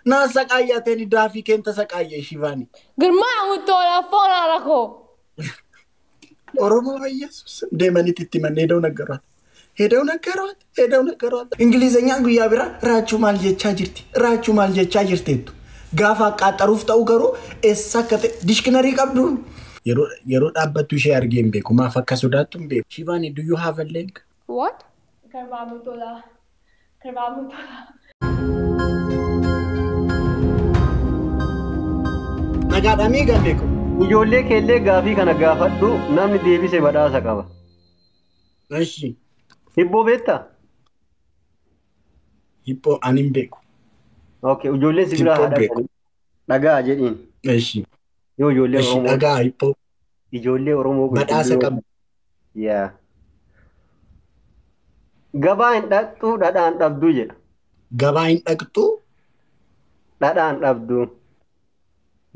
Nasa kaya teni dafi kenta sakaya Shivaanii. Gammee Akkasuma foona Rakkoo. Oromo bayyasus deemanitti itti mannee da'u naggaroot. Heda'u naggaroot. Ingilizeenyaan guyyaa bira raachuu maal jechaa jirti? Raachuu maal jechaa jirteettu? Gaafa qaxxaruuf ta'u garuu eessa akka ta'e dictionary qabdu. Yeroo dhaabbattu ishee argee hin beeku. Maaf akka sodaattu hin beeku. Shivaanii, do you have a leg? What? Karbamutola. Nagaadhamii galleeko. Ijoollee keellee gaafii kana gaafadhu namni deebisee badhaasa qaba. Eshi. Hiibboo beektaa? Hiibboo ani hin beeku. Okay, ijoolleen sibiilaa haadha dhagaa jedhiin. Eshi. Yoo ijoollee Oromoo. Dhagaa hiibboo. Ijoollee Oromoo badhaasa qabu. Yaa. Gabaa hin dhaqxu dhadhaan dhabduu jedha. Gabaa hin dhaqxu dhadhaan dhabduu.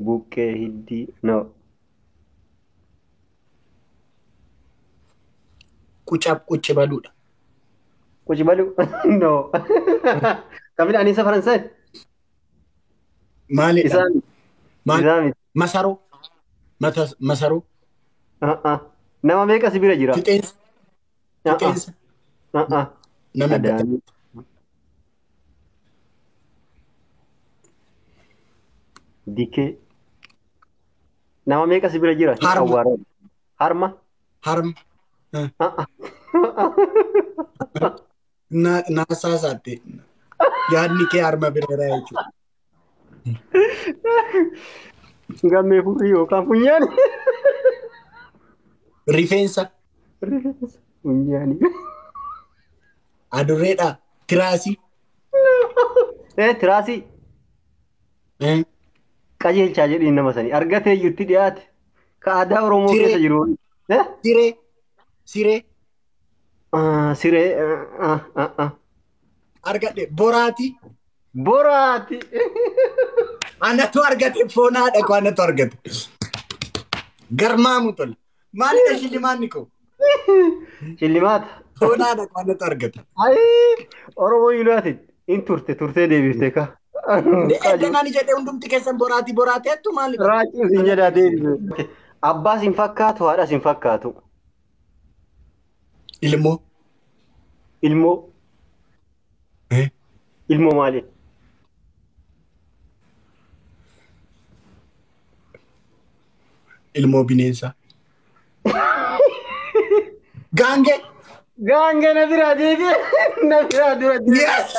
Buqqee hiddii no. Quci baluudha. Quci balu no. Kamil anisa Faransay. Maali? Isaan. Masaro. Masaro. Nama meeqa sibira jira? Fixeensa. Nama beekamu. Dike. Nama meeqa sibira jira? Harma. Harma. Naasaasaatte. Yaadni kee harma bira jechuudha. Gammee furrii yookaan funyaani. Rifeensa. Funyaani. Adurreedha. Tiraasii. Tiraasii. Qajeelchaa jedhiin nama sanii argatee jirti dhiyaate ka aadaa Oromoo keessa jiru. Siree. Argadhe boraati. Anatu argate foonaadha ko anatu argate. Garmaamu tola. Maalidha shillimaanni koo? Shillimaata. Foonaadha ko anatu argate. Oromoo Yuunaayitid in turtee deebiftee ka. Eeganani jedhee hundumti keessan boraateettu maalidha? Raachuu sin jedhaa deebiftee. Abbaas hin fakkaatu haadhas hin fakkaatu. Ilmoo. Ilmoo maali? Ilmoo bineensaa. Gaangee na biraa deebi'e. Na biraa dura Yes!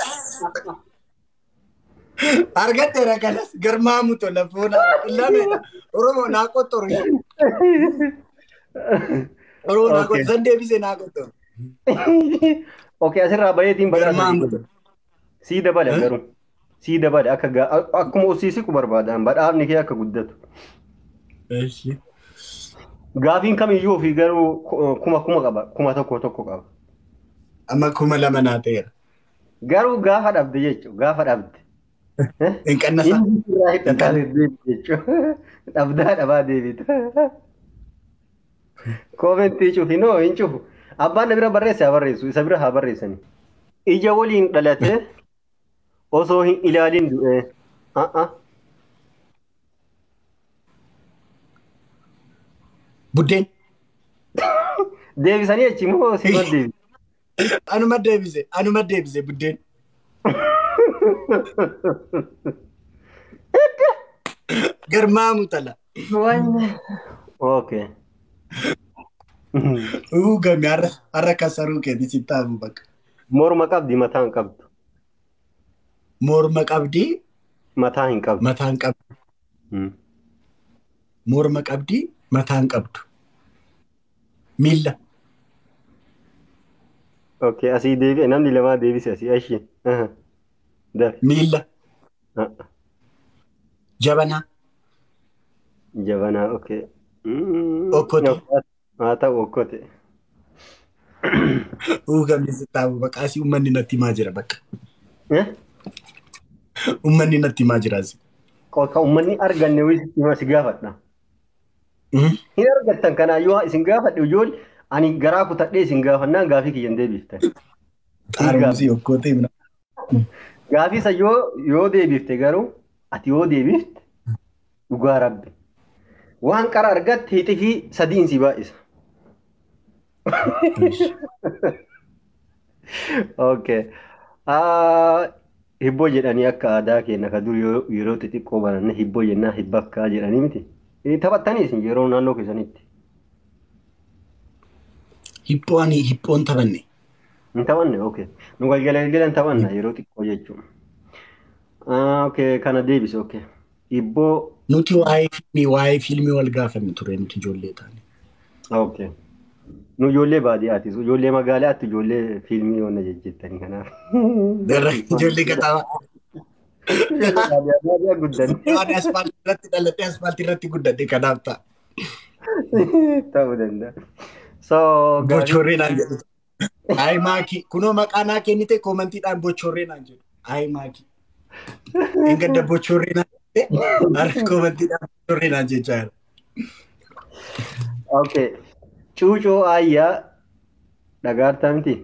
Argatteera kanas garmaamu tola foona lameedha. Oromoo naa qottoru. Oromoo naa qottoru. San deebisee naa qottoru. Okay, asirraa bayeetiin badhaasa. Sii dabale garuu. Sii dabale akkuma hoosiisii ku barbaadan badhaafni kee akka guddatu. Gaafiin kamiyyuu ofii garuu kuma qaba. Kuma tokko qaba. Amma 2,000 naa ta'eera. Garuu gaafa dhabde jechuudha. Gaafa dhabde. Hin qannasa. Dhabdaa dhabaa deebita. Koomentii cufi noo hin cufu. Abbaan na bira barreesse haa barreessu. Isa bira haa barreessani. Ija waliin dhalate osoo hin ilaalin du'e. Buddeen. Deebisanii achi moo sima deebise? Anuma deebise buddeen. Garmaamu tala. Okay. Gammee har'a kasaruu keeti si taamu bakka. Morma qabdi mataa hin qabdu. Morma qabdi. Mataa hin qabdu. Mataa hin qabdu. Morma qabdi mataa hin qabdu. Miila. Okay, asii deebi'e namni lamaa deebise asii ashi. Miila. Jabanaa. Jabanaa okay. Okkote. Haa ta'u okkote. Gammee si taamu bakka asii uummanni natti himaa jira bakka. Uummanni natti himaa jira asii. Ka uummanni arganne wayii si gaafadha. Hin argattan kanaa yoo isin gaafadhe ijoollee ani garaa kutadhee isin gaafannaan gaafii kiyyan deebiftan. Xaarumsi okkote. Gaafisa yoo deebifte garuu ati yoo deebifte dhugaa rabbi. Waan qara argatte hixii fi sadiin si baay'isa. Okay. Hiibboo jedhanii akka aadaa keenya ka dur yeroo xixiqqoo baranne hiibboo jennaa hibbakkaa jedhanii miti. Taphattaniis yeroo naannoo keessanitti. Hippoon taphanne. Hin taphanne okay. Nu galgalan taphanna yeroo xiqqoo jechuudha. Okay kana deebise okay. Hiibboo nuti waa'ee fiilmii wal gaafanne ture nuti ijoollee taane. Okay. Nu ijoollee baadiyyaati. Ijoollee magaalaatti ijoollee fiilmii waan jejjettanii kanaaf. Darra ijoollee gataa. Baadiyyaa guddanne. Waan asfaaltii irratti dhalatee asfaaltii irratti guddate kanaaf ta'a. Ta'uu danda'a. So bochorree naan jedhu. Ayi maaki kunoo maqaa naa kennite koomantiidhaan bochorree naan jedhu. Ayi maaki. Engadda bochorree naan jedhe harka koomantiidhaan bochorree naan jechaa jira. Okay. Cuucoo ayyaa dhagaartaa miti.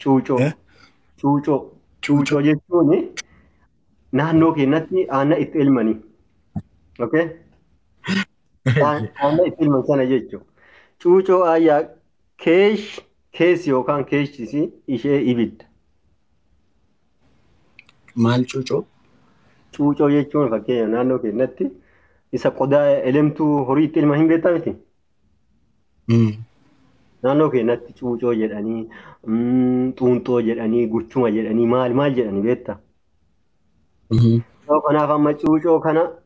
Cuucoo jechuun naannoo keenyatti aannan itti elmanii. Okay? Aannan itti elman sana jechuudha. Cuucoo ayyaa keessi yookaan keessisi ishee ibidda. Maal cuucoo? Cuucoo jechuun fakkeenya naannoo keenyatti isa qodaa elemtuu horii itti elman hin beektaa miti? Naannoo keenyatti cuucoo jedhanii, xuunxoo jedhanii, guchuma jedhanii maal jedhanii beektaa? Kanaaf amma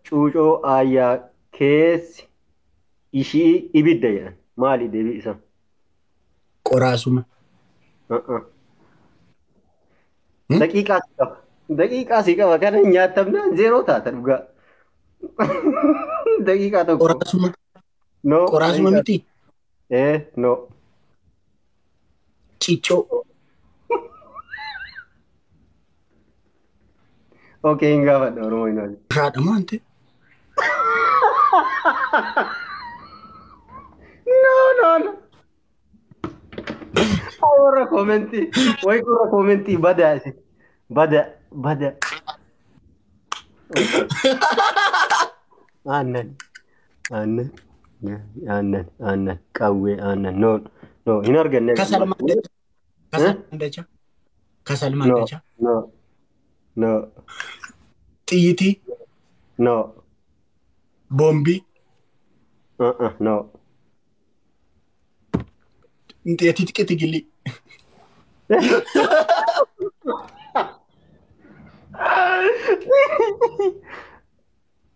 cuucoo ayyaa keessi ishii ibidda jedhan. Maali deebii isa? Qoraasuma. Daqiiqaa si qaba kana nyaatamnaan zeeroo taata dhugaa. Daqiiqaa tokko. Qoraasuma. Qoraasuma miti. No. Ciccoo. Okay, hin gaafadha Oromoo hin haali. Shaadha maante? No. Warra koomentii badaasi. Bada. Aannan qawwee aannan no hin arganne. Kasal mandacha. No. Xiyyitii. No. Boombii. No. Nteetii xiqqeeti gilli.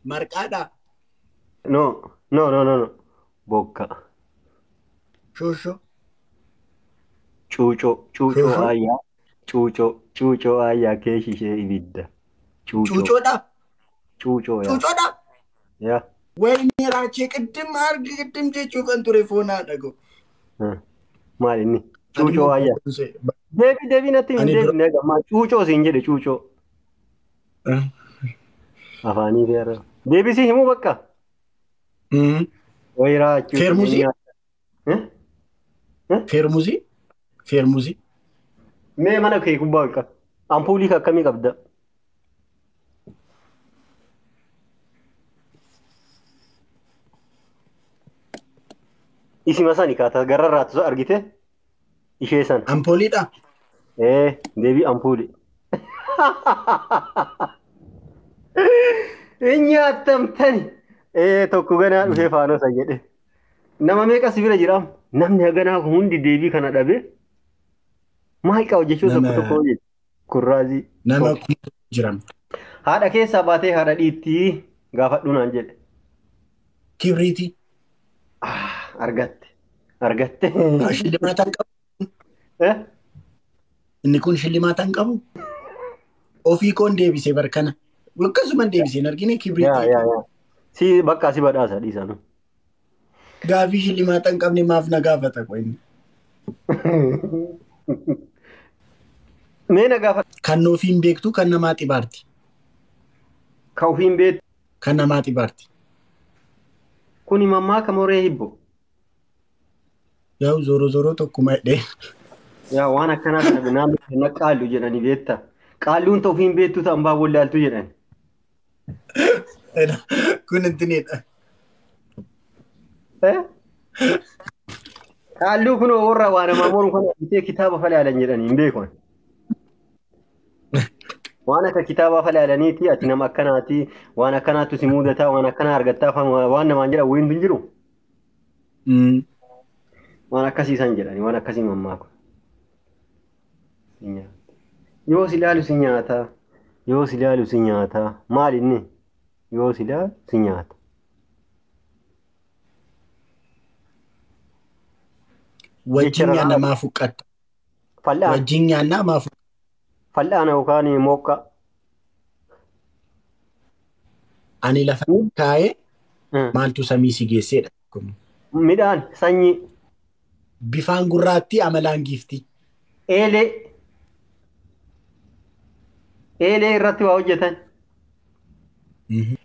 Marqaadha. No. Bokka. Shosho. Cuucoo ayyaa. Cuucoo ayyaa keessi ishee ibidda. Cuucoodha. Cuucoodha. Yaa. Wayni raachee qiddim jechuu kan ture foonaa dhago. Maal inni? Cuucoo ayyaa. Deebii natti hin deebine gammaa cuucoo siin jedhe cuucoo. Afaanii feera. Deebisii himuu bakka. Raachuu. Feermuzii. Mee mana kee gubbaa olqa. Ampuulii akkamii qabda? Isima sani kaata gararraatu argite? Ishee sana. Ampuuliidha. Deebii ampuulii. Nyaatamtani. Tokko ganaa dhufee faanosa jedhe. Nama meeqa sibira jiraam? Namni haganaa hundi deebii kana dhabe. Maal qaba jechuun tokko jechuudha. Kurraazii. Nama jiran. Haadha keessaa baatee haadha dhiittii gaafadhu naan jedhe. Kibriitii. Argatte. Shillimaata hin qabu. Inni kun shillimaata hin qabu. Ofii koon deebisee barkana. Akkasuma deebisee hin argine kibriitii. Si bakka si badhaasa dhiisanu. Gaafii shillimaata hin qabne maaf na gaafata qoonni. Mee na gaafata. Kan ofiin beektu kan namaa xibaarti. Kan ofiin beektu. Kan namaa xibaarti. Kuni mammaa kamoree Hiibboo. Yaa zoro tokkuma hidhee. Yaa waan akkanaa kana naannoo naqaallu jedhanii beektaa. Qaalluun ta'uuf hin beektu ta'an baa wallaaltu jedhan. Kun intinidha. Qaalluu kun warra waan amaamoon kana bitee kitaaba falaalan jedhanii hin beekon. Waan akka kitaaba falaalaniiti ati nama akkanaati waan akkanaatu si mudataa waan akkanaa argattaaf waan namaan jedha wayiin hin jiru. Waan akkasiisan jedhani waan akkasii mammaaku. Yoo si ilaalu si nyaata yoo si ilaalu si nyaata maal inni yoo si ilaalu si nyaata. Wajjin nyaannamaa fuqqatta. Fal'aan. Wajjin nyaannamaa fuqqatta. Fal'aan yookaan mooqa. Ani lafa kaa'ee maaltu samii si geessedha. Midhaan sanyii. Bifaan gurraatti amalaan giifti. Eelee. Eelee irratti waa hojjetan.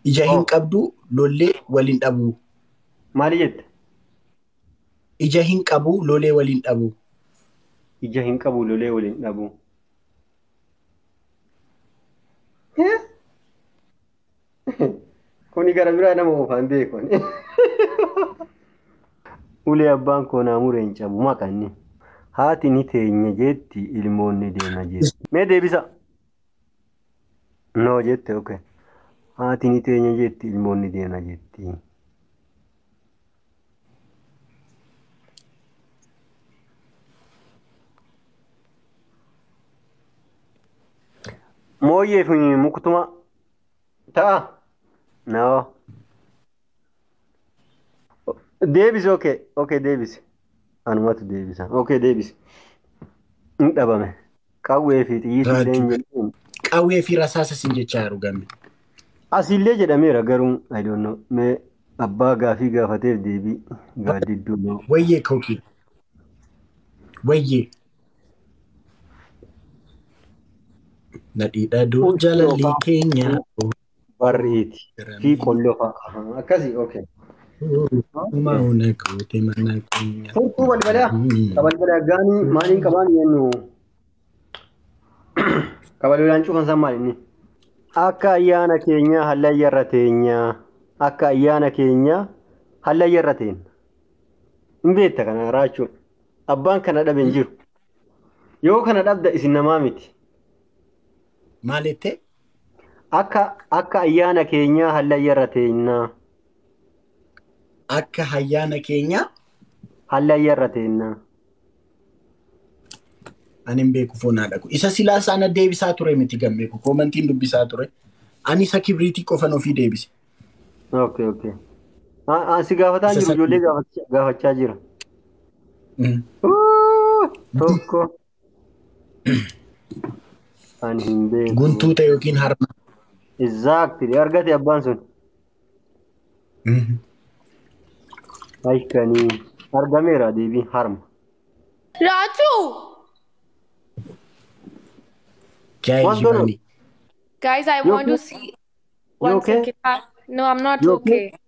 Ija hin qabdu lollee waliin dhabu. Maali jette? Ija hin qabu lolee waliin dhabu. Ija hin qabu lolee waliin dhabu. Kuni gara biraa nama oofan beekon. Ulee abbaan koo naa mureen cabu maqanni. Haati ni teenya jetti ilmoonni deema jetti. Mee deebisa. No jette okay. Haati ni teenya jetti ilmoonni deema jetti. Mooyyeef mukutuma ta'a. No. Deebisi okay. Okay deebisi. Anumatu deebisa. Okay deebisi. Hin dhabame. Qawwee fi xiyyiitii jedheen. Qawwee fi rasaasa sin jechaa jiru Gammee. Asillee jedhameera garuu I don't know. Mee abbaa gaafii gaafateef deebii gaaddidduu. Wayyee kookii. Wayyee. Nadhiidha dur jaalalli keenya. Barreeti. Fi qollofa. Akkasii okay. Mauna goote mana keenya. Furtuu balbalaa. Balbalaa gaanii maaliin qabaan yennu. Kabaluudhaan cufan san maalinni. Akka ayyaana keenya hallayya irra teenya. Akka ayyaana keenya hallayya irra teenya. Hin beekta kana Raachuun. Abbaan kana dhabe hin jiru. Yoo kana dhabda isin namaa miti. Maal jettee? Akka ayyaana keenya hallayya irra teenya. Akka ayyaana keenya hallayya irra teenya. Ani hin beeku foonaa dhaqu. Isa silaa sana deebisaa ture miti Gammee ko koomantiin dubbisaa ture. Ani isa kibriitii qofan ofii deebise. Okay okay. Si gaafataa jiru ijoollee gaafachaa jira. Tokko. Ani hin beeku. Guntuuta yookiin harma. Exactly. Argate abbaan sun. Aikanii argameera deebii harma. Raachuu! Shivaanii. Guys, I want to see one okay? second. No, I'm not You okay. okay?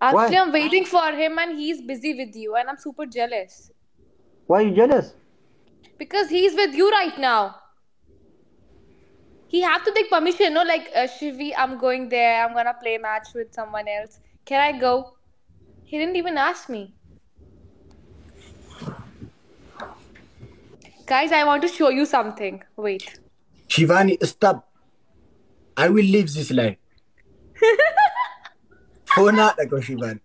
Actually, Why? I'm waiting for him and he's busy with you and I'm super jealous. Why you jealous? Because he's with you right now. He have to take permission, no? Like, Shivi, I'm going there. I'm gonna play match with someone else. Can I go? He didn't even ask me. Guys, I want to show you something. Wait. Shivaanii, stop. I will leave this life. Foonaa dhaqu Shivaanii.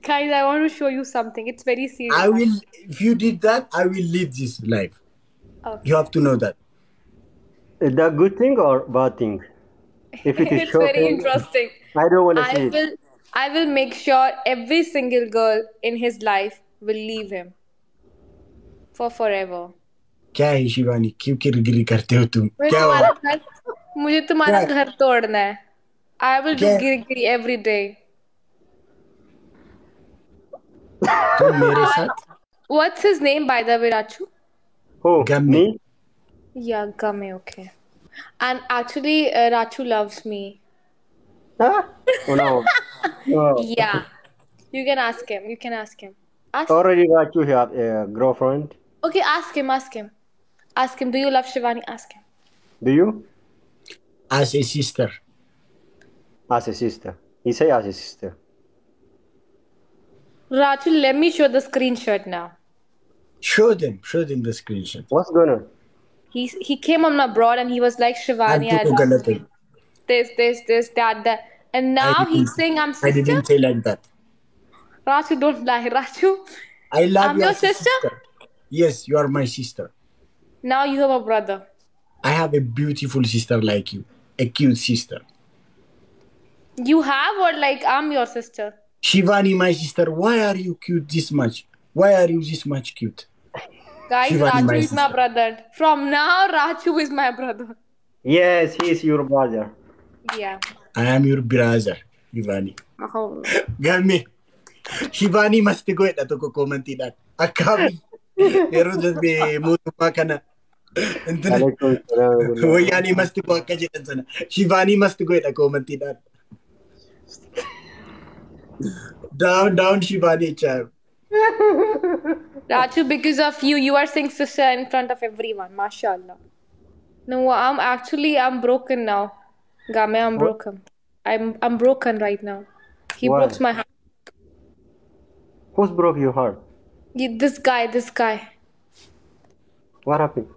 Guys, I want to show you something. It's very serious. I will, if you did that, I will leave this life. Okay. You have to know that. Is that good thing or bad thing? If it is It's very shocking, interesting. I don't want to see it. I will make sure every single girl in his life will leave him for forever. क्या है शिवानी क्यों किरकिरी करते हो तुम मुझे तुम्हारा घर तोड़ना है. I will do Girgiri every day. तुम मेरे साथ. What's his name by the way, Raachuu? Oh, Gammee. me? Yeah, Gammee, okay. And actually, Raachuu loves me. Huh? Oh no. No. Yeah. You can ask him. You can ask him. Ask Already Raachuu have a girlfriend. Okay, ask him. Ask him. Ask him. Do you love Shivaanii? Ask him. Do you? As a sister. As a sister. He say as a sister. Raachuun, let me show the screenshot now. Show them the screenshot. What's going on? He came on my broad and he was like, Shivaanii, I Altu ko love galat you. This, that. And now he's saying I'm I sister. didn't say like that. Raachu, don't lie. Raachu, I love I'm you your as a sister? Yes, you are my sister. Now you have a brother. I have a beautiful sister like you. A cute sister. You have, or like I'm your sister? Shivaanii, my sister, why are you cute this much? Why are you this much cute? Guys, Shivaanii, my Raachu is my sister. brother. From now, Raachu is my brother. Yes, he is your brother. Yeah. I am your brother, Shivaanii. Oh. Gammee. Shivaanii must go at the commenti that. Akabi. Pero be mootummaa kana. Alaikum salam. Wayyaanii must go akka jedhan sana. Shivaanii must go at the commenti that. Down, Shivaanii, child. Raachu, because of you, you are saying sister in front of everyone. MashaAllah. No, I'm broken now. Gammee, I'm broken. I'm broken right now. He Why? broke my heart. Who's broke your heart? This guy. What happened?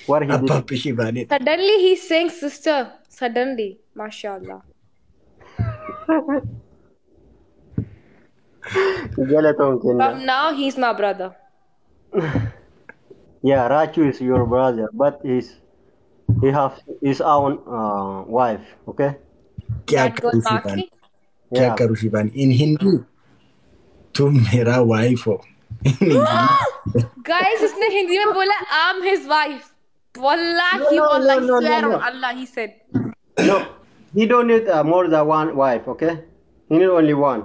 What he did? Appa Shivaanii. Suddenly he's saying sister. Suddenly. MashaAllah. Gelaton Kenya. From now, he's my brother. Yeah, Raachuu is your brother, but he have his own wife. Okay. Kya That girl karu Shivaanii? Maki. Kya Yeah. karu Shivaanii? In Hindi, tum mera wife ho. Guys, उसने हिंदी में बोला I'm his wife. Wallahi, No, wallahi, no, swear no. on Allah, he said. No, he don't need more than one wife. Okay. He need only one.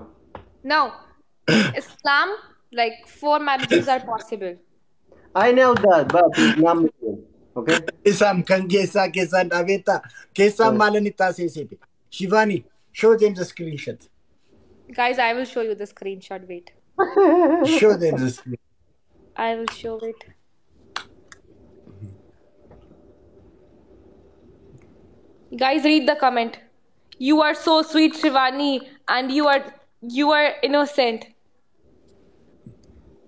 No. Islam, like 4 marriages are possible. I know that, but he's not Muslim. Okay. Isam kan kesa daveta. Kesa malanita sesete. Shivaanii, show them the screenshot. Guys, I will show you the screenshot. Wait. Show them the screenshot. I will show it. Guys, read the comment. You are so sweet, Shivaanii, and you are innocent.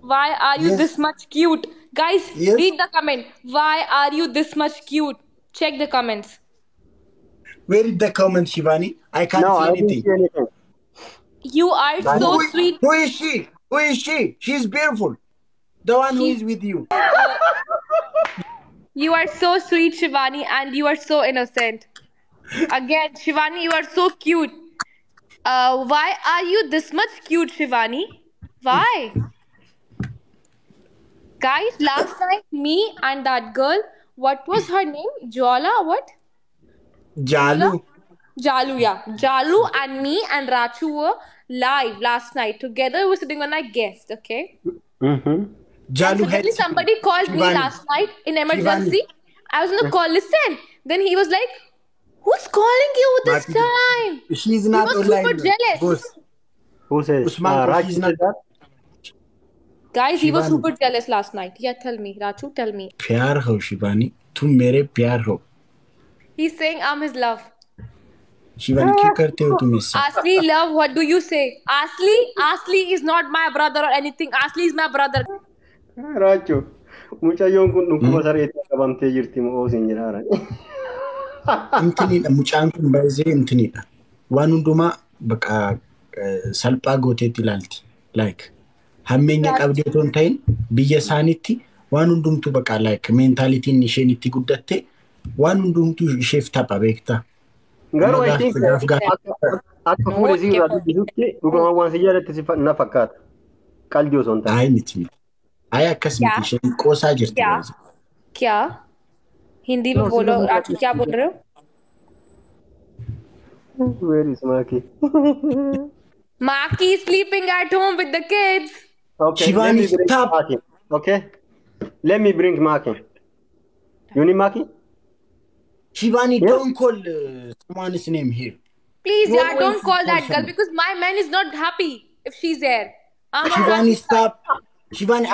Why are you Yes. this much cute? Guys, Yes. read the comment. Why are you this much cute? Check the comments. Where is the comment, Shivaanii? I can't No, see I didn't anything. see anything. You are so sweet. Who is she? Who is she? She's beautiful. The one who is with you. You are so sweet, Shivaanii, and you are so innocent. Again, Shivaanii, you are so cute. Why are you this much cute, Shivaanii? Why? Guys, last night, me and that girl, what was her name? Jwala, what? Jalu. Jalu, yeah. Jalu and me and Raachuu were live last night. Together, we were sitting on a guest, okay? Mm-hmm. Jalu Suddenly, had somebody called me Shivaanii. last night in emergency. I was on the call, listen. Then he was like, who's calling you this Mati- time? She's He not was online. super jealous. Boss. Who says? Usman, Raachuu he's not. said that? Guys, he was Shivaanii. super jealous last night. Yeah, tell me. Raachuu, tell me. प्यार हो शिवानी तुम मेरे प्यार हो He's saying I'm his love. Shivani क्या करते हो तुम इससे Asli love, what do you say? Asli is not my brother or anything. Asli is my brother. Raachuu. Mucayyoon kun dhukkuba sareetti qabamtee jirti moo siin jedhaara. intiniidha mucaan kun baay'ee intiniidha waan hundumaa baqa salphaa gooteetti ilaalti like hammeenya qabdee otoo hin ta'in biyya isaaniitti waan hundumtu baqa like meentaalitiin isheen itti guddatte waan hundumtu isheef tapha beektaa. Garuu I think akka fuula isii irraa dubbisutti dhuguma waan si jaalatti si na fakkaata. Qalbii osoo hin taane. Ayi miti. Ayi akkas miti isheen qoosaa jirti. क्या क्या हिंदी में बोलो राजू क्या बोल रहे हो Where is Maki? Maki is sleeping at home with the kids. Okay, Shivaanii, let me bring stop. Maki. Okay? Let me bring Maki. You need Maki? Shivani, Yeah. don't call someone's name here. Please, You yeah, always don't call that call girl someone. because my man is not happy if she's there. I'm not Shivani, happy. stop. Shivani,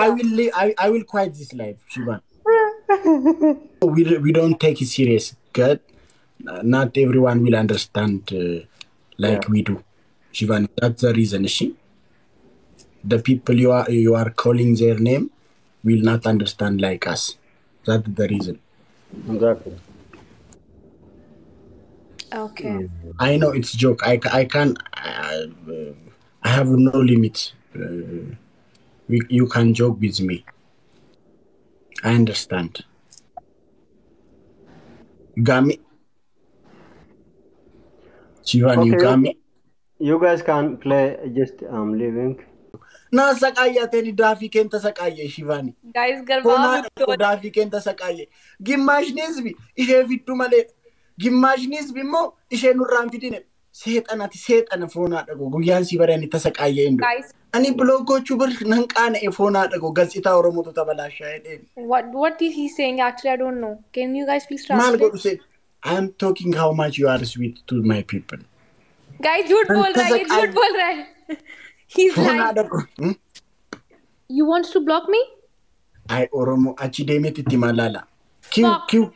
I will quit this life. Shivani. We don't take it serious. Good. Not everyone will understand like we do. Shivaanii, that's the reason. The people you are calling their name will not understand like us. That's the reason. Exactly. Okay. I know it's joke. I can. I have no limit. You can joke with me. I understand. Gammee. Shivaanii, you Okay, got me? you guys can play. Just leaving. Na sakaya teni dafi kenta sakaya Shivaanii. Guys, Fona garba dafi kenta sakaya. Gimashnisbi ishe vittu male. Gimashnisbi mo ishe nurran fidine. Seexana fona dhago guyyaan si barani tasaqaayee indo. Guys, Ani blogochu bir nan qaana e fona dhago gazzita Oromoo to tabalashaa edeen. what is he saying? Actually, I don't know. Can you guys please Mal translate? godhu se I'm talking how much you are sweet to my people. Guys, झूठ बोल रहा है, ये झूठ बोल रहा है. He's Fona lying. dhago. You want to block me? Ay Oromoo achi deemetitti malala. Fuck. Q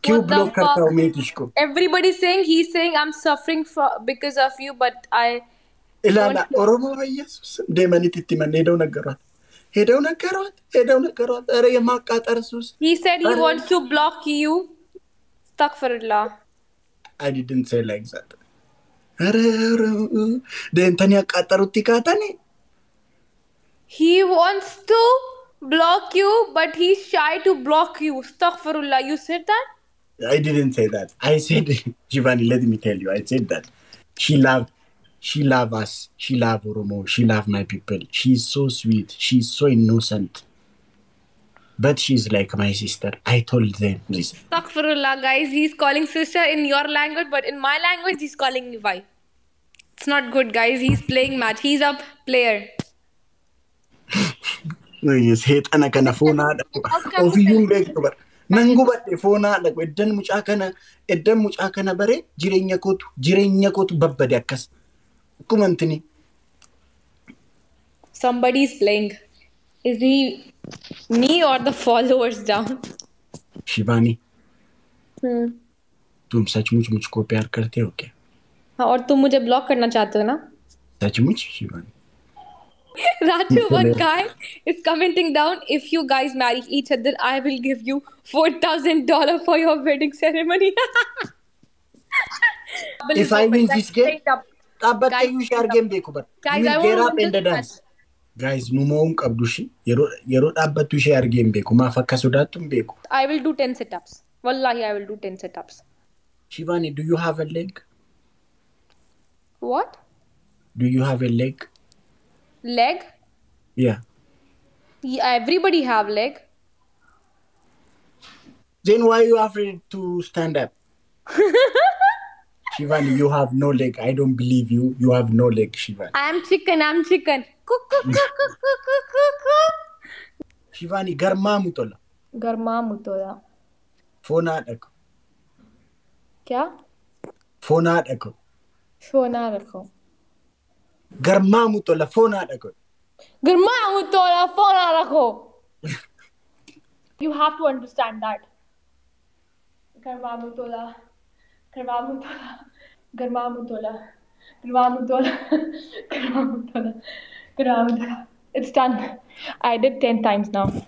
What the block karta fuck? umetishko. Everybody's saying, he's saying I'm suffering because of you, but I Ilala Oromoo bayyesus deemanitti mannee dau naggarat. Hedau naggarat. Are yamaqaxarsus. he said he wants to block you. Astaghfirullah. I didn't say like that. Deentanii aqaxarutti kaatanii. He wants to block you, but he's shy to block you. Astaghfirullah. You said that? I didn't say that. I said, Shivaanii, let me tell you. I said that she love us. She love Oromo. She love my people. She's so sweet. She's so innocent. But she's like my sister. I told them this. Astaghfirullah, guys. He's calling sister in your language, but in my language, he's calling me wife. It's not good, guys. He's playing match. He's a player. Seexana kana foonaa dhago. Ofiyyuun beektu bara. Nan gubadhe foonaa dhago. Eddan mucaa kana bare jireenya kootu babbade akkas. Akkuma intini. Somebody's playing. Is he me or the followers down? Shivaanii, तुम सचमुच मुझको प्यार करते हो क्या? हाँ, और तुम मुझे ब्लॉक करना चाहते हो ना? सचमुच Shivani? Raachuu, one guy is commenting down, if you guys marry each other, I will give you $4,000 for your wedding ceremony. If I win this game, Tapha you share game beeku bar. Guys, You I will get want up to and just dance. Guys, numoon qabdu shi. Yeroo Tapha share game beeku. Maaf akka sodaattu beeku. I will do 10 sit-ups. Wallahi, I will do 10 sit-ups. Shivaanii, do you have a leg? What? Do you have a leg? Leg? Yeah. Yeah, everybody have leg. Then why are you afraid to stand up? Shivaanii, you have no leg. I don't believe you. You have no leg, Shivaanii. I'm chicken. Shivaanii, garmaa mutola. Garma mutoya. Foonaa dhaqo. क्या? Foonaa dhaqo. Phona रखो. Garmaa mutola foonaa dhaqo. Garma mutoya phona रखो. You have to understand that. Garma mutola. It's done. I did 10 times now.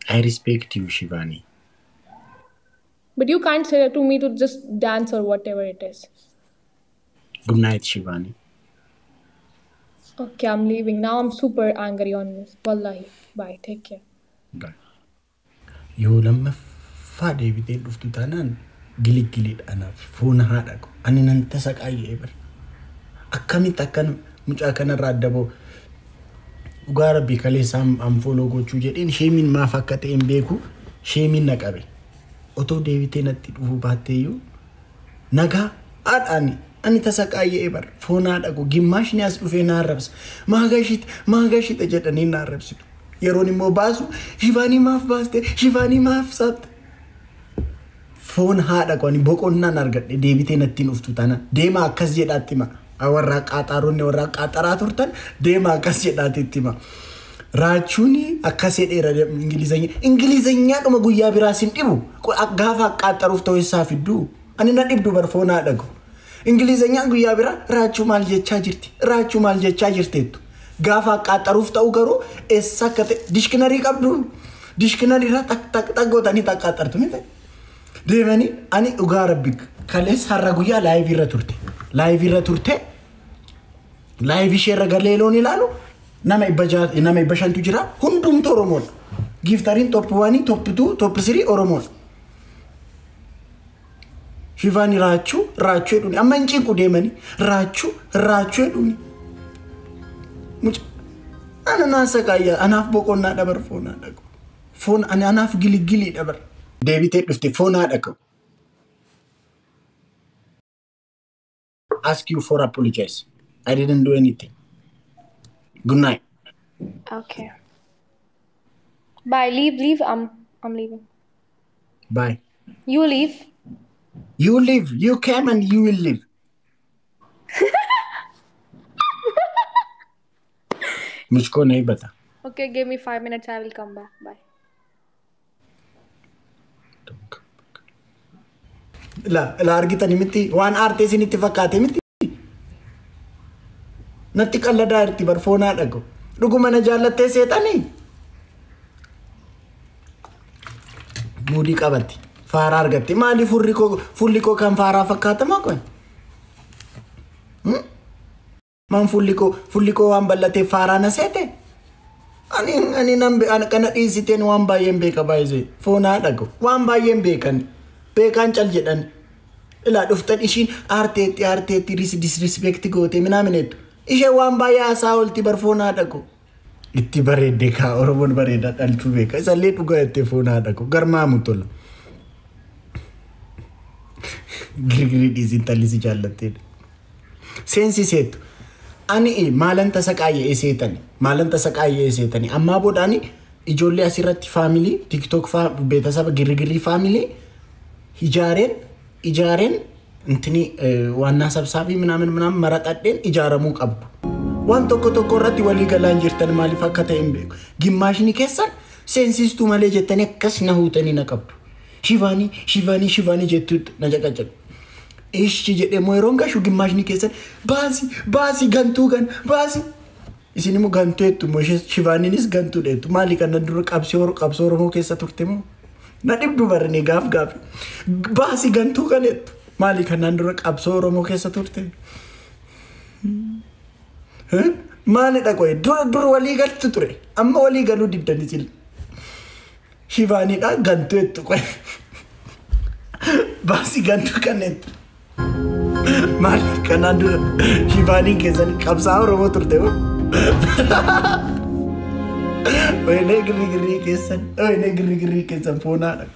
I respect you, Shivaanii. But you can't say to me to just dance or whatever it is. Good night, Shivaanii. Okay, I'm leaving. Now I'm super angry on this. Wallahi. Bye. Take care. Bye. Yoo lammaffaa deebitee dhuftu taanaan giligiliidhaanaaf foona haadha ko. Ani nan tasa qaayee bar. Akkamitti akkan mucaa kanarraa adda ba'u. Dhugaa rabbii kaleessaa anfooloo gochuu jedheen sheemiin maaf akka ta'e hin beeku sheemiin na qabe. Otoo deebitee natti dhufuu baatteeyyuu nagaa haadhaani. Ani tasa qaayee bar foona haadha ko gimmaashni as dhufee na arrabsa. Maagashita jedhanii na arrabsitu. Yeroon immoo baasu Shivaanii maaf baaste Shivaanii maaf saapte. Foon haadha ko ani boqonnaan argadhe deebitee natti dhuftu taana deema akkas jedhaatti hima. Warra qaxaaronni warra qaxaraa turtan deema akkas jedhaatti hima. Raachuun akkasii dheera Ingilizenya dhuma guyyaa biraa sin dhibu gaafa qaxxaruuf ta'u isaa fidduu ani na dhibdu barfoonaa dhagu Ingilizenya guyyaa biraa raachuu maal jechaa jirti raachuu maal jechaa jirteettu gaafa qaxxaruuf ta'u garuu eessa akka ta'e dishkinarii qabdu dishkinarii irra tak gootanii qaxxartu miti deemanii ani dhugaa rabbi kalees har'a guyyaa laayivii irra turte laayivii ishee irra galeeloon ilaalu nama ibashantu jira hundumtu Oromoon giftariin top 1 top 2 top 3 Oromoon Shivaanii Raachuu eduni amma incinqu deemani Raachuu eduni mucha ana nasa kaya anaaf boqonnaa dabar foonaa dhagu foon ani anaaf giligili dabar deebitee dhufte foonaa dhagu ask you for apologize I didn't do anything. Good night. Okay. Bye. Leave. I'm leaving. Bye. You leave. You leave. You came and you will leave. मुझको नहीं बता. Okay, give me 5 minutes. I will come back. Bye. La argita ni miti. Waan aarte sin itti fakkaate miti. Natti qalladaa irti barfoonaa dhagu dhuguma na jaallattee seexanii muudii qabatti faaraa argatte maali fulli koo kan faaraa fakkaatamaa kun man fulli koo waan ballatee faaraa na seete ani kana dhiisiteen waan baay'een beeka baay'ee foonaa dhagu waan baay'een beekan cal jedhan ilaa dhuftan ishiin aarteetti disrespect goote minaaminettu Ishe waan baay'ee haasaa olti barfoonaa dhagu. Itti bareedde kaa Oromoon bareedaa dhalchuu beeka. Isallee dhugaa itti foonaa dhagu. Garmaamu tola. Girgirii dhiisiin tallisi jaallatteedha. Seensiseetu. Ani maalan tasa qaayee seetani. Ammaa boodhaani ijoollee asirratti faamilii TikTok beetasaba girgirii faamilii ijaareen intini waannaa sabsaabii minaamin maraxadheen ijaaramuu qabdu. Waan tokko irratti walii galaan jirtan maaliif akka ta'e hin beeku. Gimmaashni keessan seensistuu malee jettanii akkas na huutanii na qabdu. Shivaanii jettuutu na jaqajaqa. Ishi jedhee moo yeroon gashu gimmaashni keessan baasii gantuu baasii. Isin immoo gantuu jettu moo Shivaaniinis gantuu dheettu maali kan dura qabsoo Oromoo keessa turte moo? Na dhibdu barnee gaaf. Baasii gantuu jettu. Maali kanaan dura qabsoo Oromoo keessa turte? Maalidha qoye? Dura walii galtu ture. Amma walii galuu diddanii jira. Shivaaniidha gantuu jettu qoye. Baasii gantuu jettu. Maali kanaan dura Shivaaniin keessan qabsaa Oromoo turte moo? Oyinee girrii keessan foonaa dhagu.